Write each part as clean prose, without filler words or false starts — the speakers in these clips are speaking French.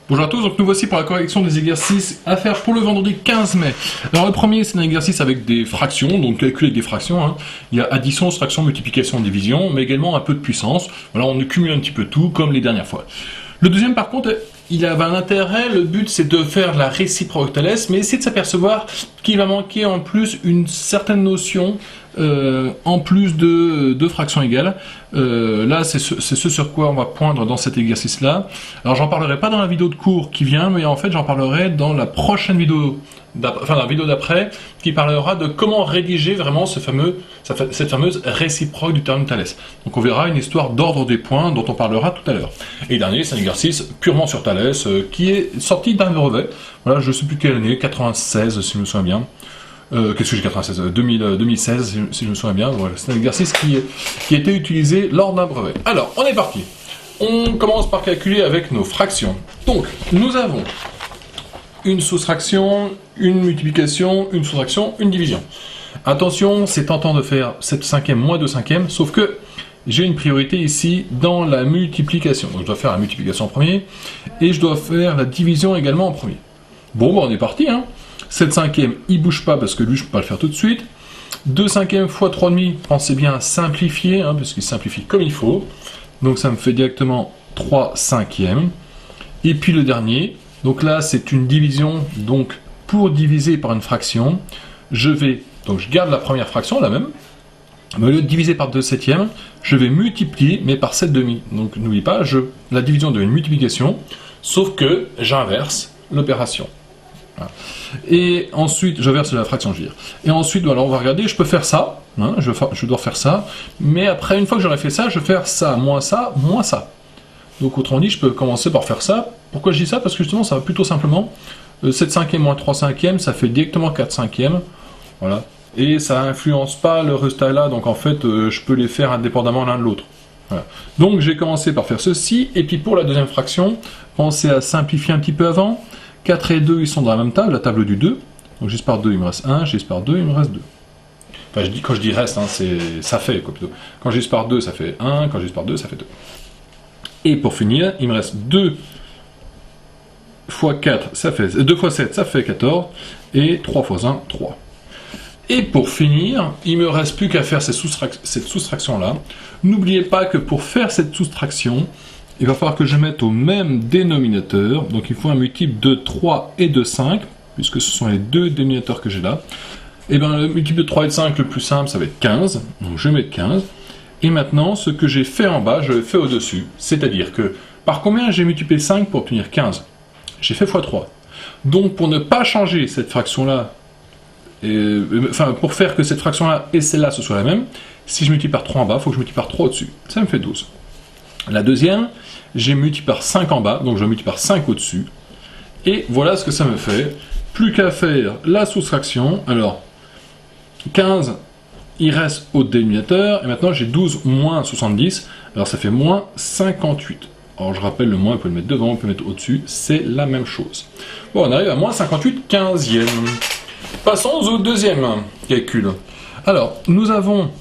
Bonjour à tous, donc nous voici pour la correction des exercices à faire pour le vendredi 15 mai. Alors le premier, c'est un exercice avec des fractions, donc calcul avec des fractions. Hein. Il y a addition, soustraction, multiplication, division, mais également un peu de puissance. Voilà, on cumule un petit peu tout, comme les dernières fois. Le deuxième, par contre, il avait un intérêt, le but c'est de faire la réciproque Thalès, mais essayer de s'apercevoir qu'il va manquer en plus une certaine notion en plus de fractions égales. Là, c'est ce sur quoi on va poindre dans cet exercice-là. Alors, j'en parlerai pas dans la vidéo de cours qui vient, mais en fait, j'en parlerai dans la prochaine vidéo, enfin la vidéo d'après, qui parlera de comment rédiger vraiment cette fameuse réciproque du théorème de Thalès. Donc, on verra une histoire d'ordre des points dont on parlera tout à l'heure. Et le dernier, c'est un exercice purement sur Thalès qui est sorti d'un brevet. Voilà, je sais plus quelle année, 96 si je me souviens bien. Qu'est-ce que j'ai 96 2016 si je me souviens bien. Voilà, c'est un exercice qui a été utilisé lors d'un brevet. Alors, on est parti. On commence par calculer avec nos fractions. Donc, nous avons une soustraction, une multiplication, une soustraction, une division. Attention, c'est tentant de faire 7 cinquièmes moins 2 cinquièmes, sauf que j'ai une priorité ici dans la multiplication. Donc, je dois faire la multiplication en premier, et je dois faire la division également en premier. Bon, on est parti, hein. 7 cinquièmes, il bouge pas parce que lui, je peux pas le faire tout de suite. 2 cinquièmes fois 3,5, pensez bien à simplifier, hein, parce qu'il simplifie comme il faut. Donc ça me fait directement 3 cinquièmes. Et puis le dernier, donc là, c'est une division. Donc pour diviser par une fraction, je garde la première fraction, la même. Mais au lieu de diviser par 2 septièmes, je vais multiplier, mais par 7 demi. Donc n'oublie pas, la division devient une multiplication, sauf que j'inverse l'opération. Voilà. Et ensuite, je verse la fraction, je veux dire. Et ensuite, alors on va regarder, je peux faire ça, hein, je dois faire ça, mais après, une fois que j'aurai fait ça, je vais faire ça, moins ça, moins ça. Donc autrement dit, je peux commencer par faire ça. Pourquoi je dis ça? Parce que justement, ça va plutôt simplement. 7 cinquièmes moins 3 cinquièmes, ça fait directement 4 cinquièmes. Voilà. Et ça n'influence pas le résultat là, donc en fait, je peux les faire indépendamment l'un de l'autre. Voilà. Donc j'ai commencé par faire ceci, et puis pour la deuxième fraction, pensez à simplifier un petit peu avant. 4 et 2, ils sont dans la même table, la table du 2. Donc, j'espère par 2, il me reste 1, j'espère par 2, il me reste 2. Enfin, quand je dis reste, hein, ça fait, quoi, plutôt. Quand j'espère par 2, ça fait 1, quand j'espère par 2, ça fait 2. Et pour finir, il me reste 2 fois 4, ça fait 2 fois 7, ça fait 14, et 3 fois 1, 3. Et pour finir, il me reste plus qu'à faire cette soustraction-là. N'oubliez pas que pour faire cette soustraction, il va falloir que je mette au même dénominateur, donc il faut un multiple de 3 et de 5, puisque ce sont les deux dénominateurs que j'ai là. Et bien le multiple de 3 et de 5, le plus simple, ça va être 15, donc je mets 15. Et maintenant, ce que j'ai fait en bas, je le fais au-dessus, c'est-à-dire que, par combien j'ai multiplié 5 pour obtenir 15? J'ai fait x3. Donc pour ne pas changer cette fraction-là, enfin pour faire que cette fraction-là et celle-là ce soit la même, si je multiplie par 3 en bas, il faut que je multiplie par 3 au-dessus. Ça me fait 12. La deuxième, j'ai multiplié par 5 en bas, donc je multiplie par 5 au-dessus. Et voilà ce que ça me fait. Plus qu'à faire la soustraction. Alors, 15, il reste au dénominateur. Et maintenant, j'ai 12 moins 70. Alors, ça fait moins 58. Alors, je rappelle, le moins, on peut le mettre devant, on peut le mettre au-dessus. C'est la même chose. Bon, on arrive à moins 58 15e. Passons au deuxième calcul. Alors, nous avons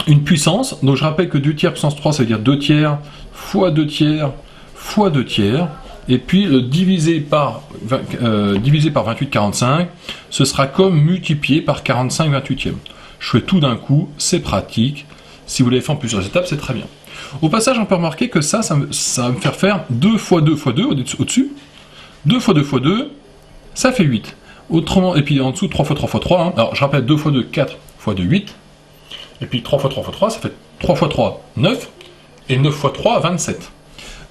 une puissance, donc je rappelle que 2 tiers puissance 3, ça veut dire 2 tiers fois 2 tiers fois 2 tiers, et puis divisé par 28,45, ce sera comme multiplié par 45 28e. Je fais tout d'un coup, c'est pratique. Si vous l'avez fait en plusieurs étapes, c'est très bien. Au passage, on peut remarquer que ça va me faire 2 fois 2 fois 2 au-dessus. 2 fois 2 fois 2, ça fait 8. Autrement, et puis en dessous, 3 fois 3 fois 3. Hein. Alors, je rappelle, 2 fois 2, 4 fois 2, 8. Et puis 3 fois 3 fois 3, ça fait 3 fois 3, 9. Et 9 fois 3, 27.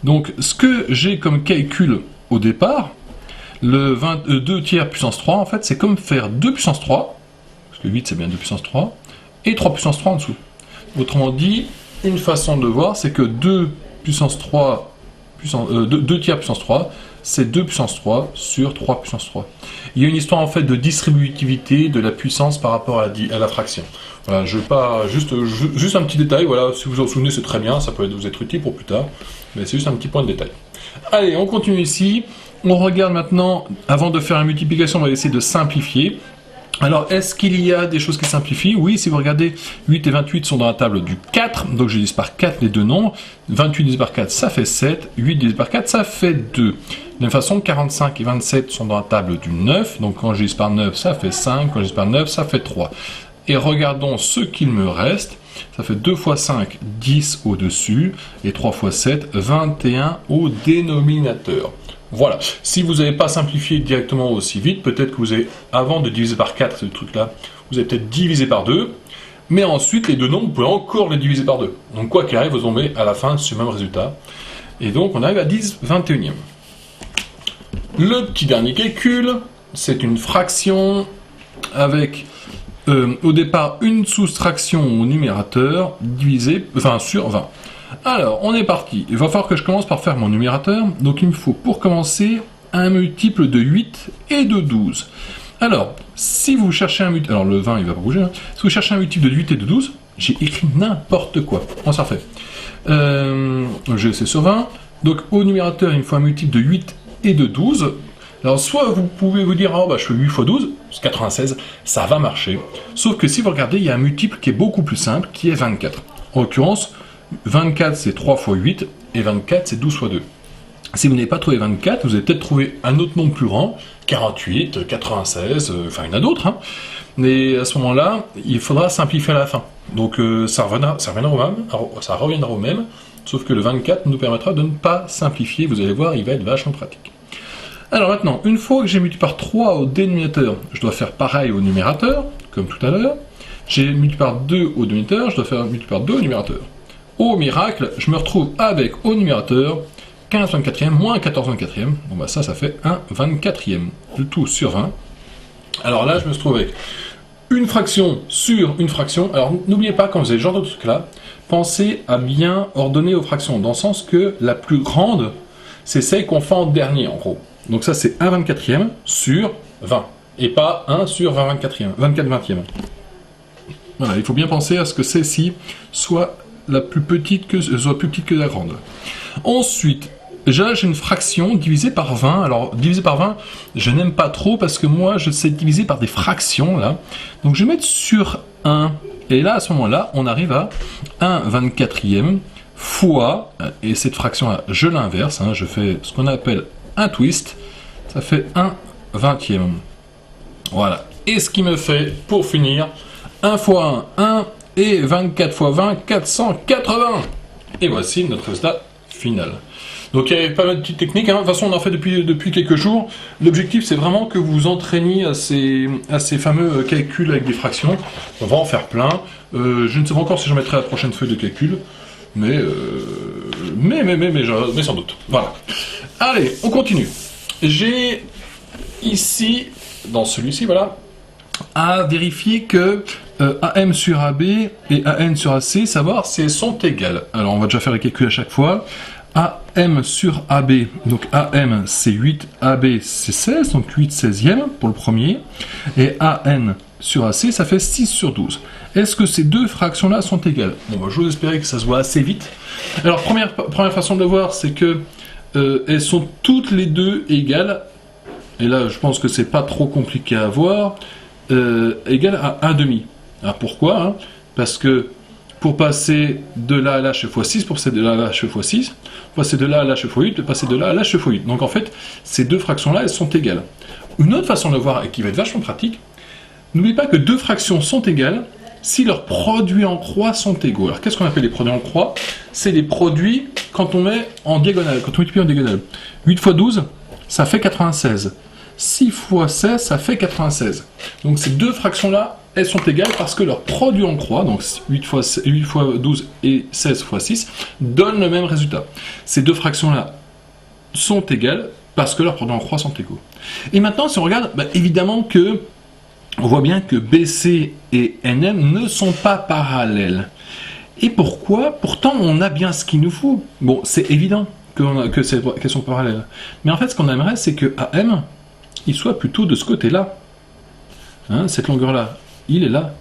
Donc, ce que j'ai comme calcul au départ, le 2 tiers puissance 3, en fait, c'est comme faire 2 puissance 3, parce que 8, c'est bien 2 puissance 3, et 3 puissance 3 en dessous. Autrement dit, une façon de voir, c'est que 2 puissance 3, 2 tiers puissance 3, c'est 2 puissance 3 sur 3 puissance 3. Il y a une histoire en fait de distributivité de la puissance par rapport à la fraction. Voilà, je veux pas juste un petit détail, voilà, si vous en souvenez c'est très bien, ça peut vous être utile pour plus tard, mais c'est juste un petit point de détail. Allez, on continue ici, on regarde maintenant, avant de faire la multiplication, on va essayer de simplifier. Alors, est-ce qu'il y a des choses qui simplifient? Oui, si vous regardez, 8 et 28 sont dans la table du 4, donc je divise par 4 les deux nombres. 28 divisé par 4, ça fait 7. 8 divisé par 4, ça fait 2. De la même façon, 45 et 27 sont dans la table du 9, donc quand je divise par 9, ça fait 5. Quand je divise par 9, ça fait 3. Et regardons ce qu'il me reste. Ça fait 2 fois 5, 10 au-dessus, et 3 fois 7, 21 au dénominateur. Voilà, si vous n'avez pas simplifié directement aussi vite, peut-être que vous avez, avant de diviser par 4, ce truc-là, vous avez peut-être divisé par 2, mais ensuite les deux nombres, vous pouvez encore les diviser par 2. Donc quoi qu'il arrive, vous tombez à la fin sur le même résultat. Et donc on arrive à 10 21e. Le petit dernier calcul, c'est une fraction avec au départ une soustraction au numérateur divisé, sur 20. Alors, on est parti. Il va falloir que je commence par faire mon numérateur. Donc, il me faut, pour commencer, un multiple de 8 et de 12. Alors, si vous cherchez un multiple... Alors, le 20, il va pas bouger. Hein. Si vous cherchez un multiple de 8 et de 12, j'ai écrit n'importe quoi. On s'en fait. C'est sur 20. Donc, au numérateur, il me faut un multiple de 8 et de 12. Alors, soit vous pouvez vous dire, oh, bah, je fais 8 fois 12, c'est 96, ça va marcher. Sauf que si vous regardez, il y a un multiple qui est beaucoup plus simple, qui est 24. En l'occurrence, 24 c'est 3 fois 8, et 24 c'est 12 fois 2. Si vous n'avez pas trouvé 24, vous allez peut-être trouver un autre nombre plus grand, 48, 96, enfin il y en a d'autres. Hein. Mais à ce moment-là, il faudra simplifier à la fin. Donc ça reviendra au même, sauf que le 24 nous permettra de ne pas simplifier. Vous allez voir, il va être vachement pratique. Alors maintenant, une fois que j'ai multiplié par 3 au dénominateur, je dois faire pareil au numérateur, comme tout à l'heure. J'ai multiplié par 2 au dénominateur, je dois faire multiplier par 2 au numérateur. Au miracle, je me retrouve avec au numérateur 15 24e moins 14 24e. Bon bah ça fait un 24e. Le tout sur 20. Alors là, je me retrouve avec une fraction sur une fraction. Alors n'oubliez pas, quand vous avez ce genre de truc là, pensez à bien ordonner aux fractions, dans le sens que la plus grande, c'est celle qu'on fait en dernier en gros. Donc ça c'est 1 24e sur 20. Et pas 1 sur 20 24e. 24 20e. Voilà, il faut bien penser à ce que celle-ci soit plus petite que la grande. Ensuite, j'ai une fraction divisée par 20. Alors, divisée par 20, je n'aime pas trop parce que moi, je sais diviser par des fractions, là. Donc, je vais mettre sur 1. Et là, à ce moment-là, on arrive à 1 24e fois, et cette fraction-là, je l'inverse, hein, je fais ce qu'on appelle un twist. Ça fait 1 20e. Voilà. Et ce qui me fait, pour finir, 1 fois 1, 1, et 24 fois 20, 480. Et voici notre résultat final. Donc il y avait pas mal de petites techniques, hein. De toute façon on en fait depuis quelques jours. L'objectif c'est vraiment que vous vous entraîniez à ces fameux calculs avec des fractions. On va en faire plein. Je ne sais pas encore si je mettrai la prochaine feuille de calcul, mais sans doute. Voilà. Allez, on continue. J'ai ici, dans celui-ci, voilà, à vérifier que AM sur AB et AN sur AC, savoir si elles sont égales. Alors on va déjà faire les calculs à chaque fois. AM sur AB, donc AM c'est 8, AB c'est 16, donc 8 16e pour le premier. Et AN sur AC, ça fait 6 sur 12. Est-ce que ces deux fractions-là sont égales? Bon, bah, je vous espérais que ça se voit assez vite. Alors première façon de le voir, c'est que elles sont toutes les deux égales. Et là, je pense que c'est pas trop compliqué à voir. Égale à 1,5. Alors pourquoi hein? Parce que pour passer de là à là, je fais x6, pour passer de là à là, je fais x6, pour passer de là à là, je fais x8, pour passer de là à là, je fais x8. Donc en fait, ces deux fractions-là, elles sont égales. Une autre façon de le voir, et qui va être vachement pratique, n'oubliez pas que deux fractions sont égales si leurs produits en croix sont égaux. Alors qu'est-ce qu'on appelle les produits en croix? C'est les produits quand on met en diagonale, quand on multiplie en diagonale. 8 x 12, ça fait 96. 6 x 16, ça fait 96. Donc ces deux fractions-là, elles sont égales parce que leur produit en croix, donc 8 x 12 et 16 x 6, donnent le même résultat. Ces deux fractions-là sont égales parce que leurs produits en croix sont égaux. Et maintenant, si on regarde, bah, évidemment que on voit bien que BC et NM ne sont pas parallèles. Et pourquoi? Pourtant, on a bien ce qu'il nous faut. Bon, c'est évident qu'elles sont parallèles. Mais en fait, ce qu'on aimerait, c'est que AM, il soit plutôt de ce côté-là. Hein, cette longueur-là, il est là.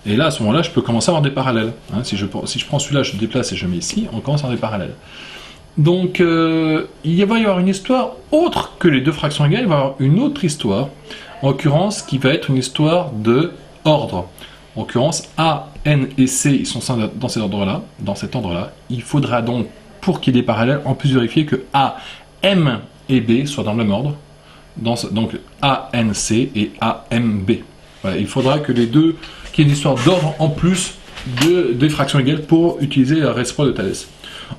Et là, à ce moment-là, je peux commencer à avoir des parallèles. Hein, si je prends celui-là, je le déplace et je mets ici, on commence à avoir des parallèles. Donc, il va y avoir une histoire autre que les deux fractions égales, il va y avoir une autre histoire. En l'occurrence, qui va être une histoire de ordre. En l'occurrence, A, N et C, ils sont dans cet ordre-là. Il faudra donc, pour qu'il y ait des parallèles, en plus vérifier que A, M et B soient dans le même ordre. Donc A, N, C et A, M, B. Voilà, il faudra que les deux, qu'il y ait une histoire d'ordre en plus des fractions égales pour utiliser la réciproque de Thalès.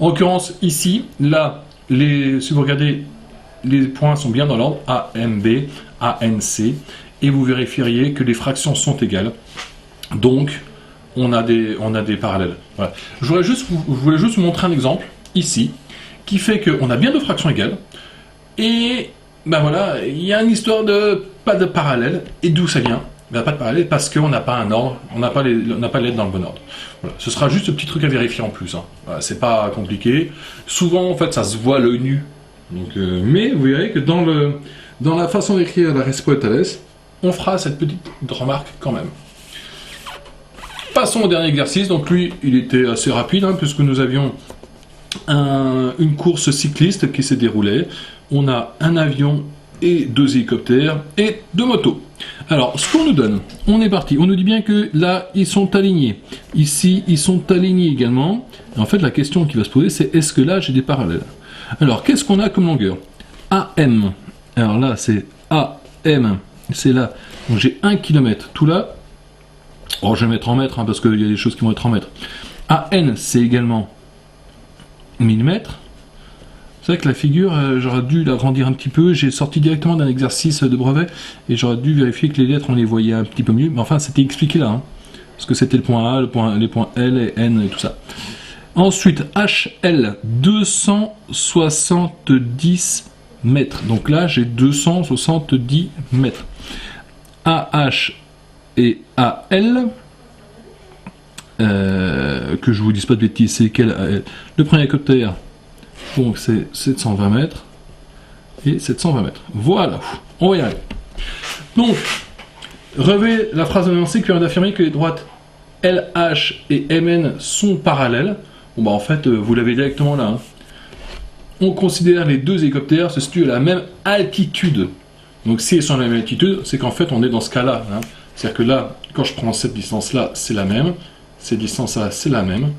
En l'occurrence, ici, là, si vous regardez, les points sont bien dans l'ordre A, M, B, A, N, C, et vous vérifieriez que les fractions sont égales. Donc, on a des parallèles. Voilà. Je voulais juste vous montrer un exemple, ici, qui fait qu'on a bien deux fractions égales, et ben voilà, il y a une histoire de pas de parallèle, et d'où ça vient? Ben, pas de parallèle parce qu'on n'a pas un ordre, on n'a pas les lettres dans le bon ordre. Voilà. Ce sera juste un petit truc à vérifier en plus, hein. Voilà, c'est pas compliqué. Souvent, en fait, ça se voit à l'œil nu. Donc, mais vous verrez que dans la façon d'écrire la réciproque de Thalès, on fera cette petite remarque quand même. Passons au dernier exercice. Donc lui, il était assez rapide, hein, puisque nous avions une course cycliste qui s'est déroulée. On a un avion et deux hélicoptères et deux motos. Alors, ce qu'on nous donne, on est parti. On nous dit bien que là, ils sont alignés. Ici, ils sont alignés également. Et en fait, la question qui va se poser, c'est est-ce que là, j'ai des parallèles? Alors, qu'est-ce qu'on a comme longueur? AM. Alors là, c'est AM. C'est là. Donc j'ai 1 km. Tout là. Oh, je vais mettre en mètres, hein, parce qu'il y a des choses qui vont être en mètres. AN, c'est également 1000 mètres. C'est vrai que la figure, j'aurais dû l'agrandir un petit peu. J'ai sorti directement d'un exercice de brevet et j'aurais dû vérifier que les lettres, on les voyait un petit peu mieux. Mais enfin, c'était expliqué là. Hein, parce que c'était le point A, les points L et N et tout ça. Ensuite, HL, 270 mètres. Donc là, j'ai 270 mètres. AH et AL, que je vous dise pas de bêtises, c'est lequel AL? Le premier hélicoptère, donc c'est 720 mètres et 720 mètres. Voilà, on va y arriver. Donc, relevez la phrase annoncée qui vient d'affirmer que les droites LH et MN sont parallèles. Bon bah en fait, vous l'avez directement là. Hein. On considère les deux hélicoptères se situent à la même altitude. Donc si ils sont à la même altitude, c'est qu'en fait on est dans ce cas-là. Hein. C'est-à-dire que là, quand je prends cette distance-là, c'est la même. Cette distance-là, c'est la même.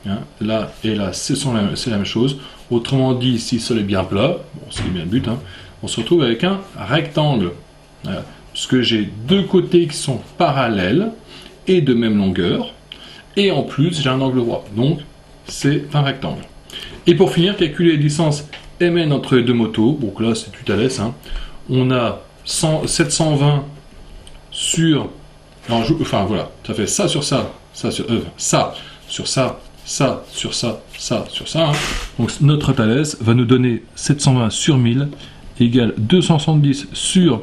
Hein. Là et là, c'est la même chose. Autrement dit, si le sol est bien plat, bon, c'est bien le but, hein, on se retrouve avec un rectangle. Voilà. Puisque j'ai deux côtés qui sont parallèles et de même longueur. Et en plus, j'ai un angle droit. Donc, c'est un rectangle. Et pour finir, calculer les distances MN entre les deux motos. Donc là, c'est du Thalès. Hein. On a 720 sur... Alors, enfin, voilà. Ça fait ça sur ça, ça sur ça sur ça, ça sur ça, ça sur ça. Hein. Donc, notre Thalès va nous donner 720 sur 1000 égale 270 sur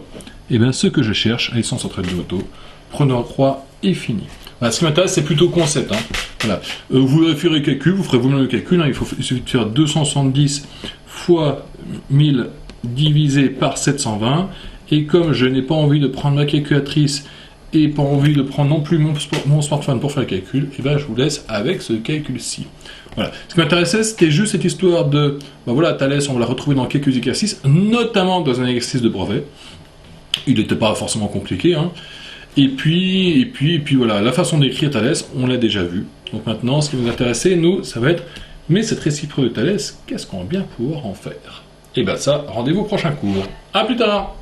ce que je cherche, à la distance entre les deux motos. Prenons en croix et fini. Voilà, ce qui m'intéresse, c'est plutôt concept. Hein. Voilà. Vous vérifierez le calcul, vous ferez vous-même le calcul. Hein. Il suffit de faire 270 fois 1000 divisé par 720. Et comme je n'ai pas envie de prendre ma calculatrice et pas envie de prendre non plus mon smartphone pour faire le calcul, et ben je vous laisse avec ce calcul-ci. Voilà. Ce qui m'intéressait, c'était juste cette histoire de... Ben voilà, Thalès, on va la retrouver dans quelques exercices, notamment dans un exercice de brevet. Il n'était pas forcément compliqué, hein. Et puis voilà, la façon d'écrire Thalès, on l'a déjà vu. Donc maintenant, ce qui nous intéressait, nous, ça va être, mais cette réciproque de Thalès, qu'est-ce qu'on va bien pouvoir en faire? Et bien ça, rendez-vous au prochain cours. A plus tard!